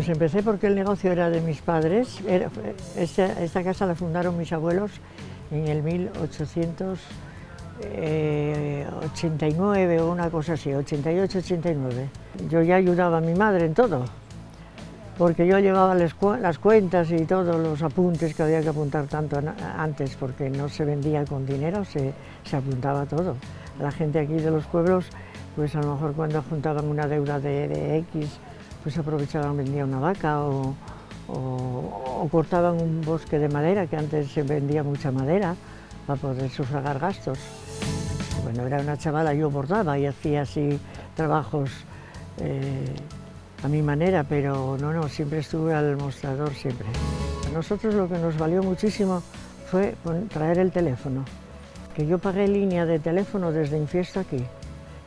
Pues empecé porque el negocio era de mis padres. Esta casa la fundaron mis abuelos en el 1889 o una cosa así, 88-89. Yo ya ayudaba a mi madre en todo, porque yo llevaba las cuentas y todos los apuntes que había que apuntar tanto antes, porque no se vendía con dinero, se apuntaba todo. La gente aquí de los pueblos, pues a lo mejor cuando juntaban una deuda de X, pues aprovechaban, vendían una vaca o cortaban un bosque de madera, que antes se vendía mucha madera, para poder sufragar gastos. Cuando era una chavala yo bordaba y hacía así trabajos a mi manera, pero no, siempre estuve al mostrador, siempre. A nosotros lo que nos valió muchísimo fue traer el teléfono, que yo pagué línea de teléfono desde Infiesto aquí.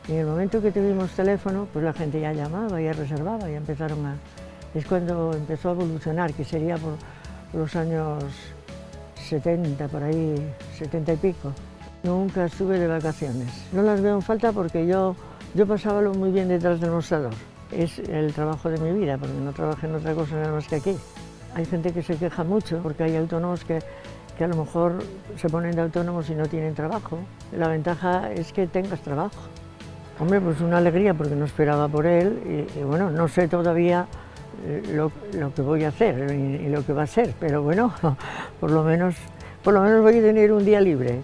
Y en el momento que tuvimos teléfono, pues la gente ya llamaba, ya reservaba, ya empezaron a... Es cuando empezó a evolucionar, que sería por los años 70, por ahí, 70 y pico. Nunca estuve de vacaciones. No las veo en falta porque yo pasaba muy bien detrás del mostrador. Es el trabajo de mi vida, porque no trabajé en otra cosa nada más que aquí. Hay gente que se queja mucho porque hay autónomos que a lo mejor se ponen de autónomos y no tienen trabajo. La ventaja es que tengas trabajo. Hombre, pues una alegría porque no esperaba por él y bueno, no sé todavía lo que voy a hacer y lo que va a ser, pero bueno, por lo menos voy a tener un día libre.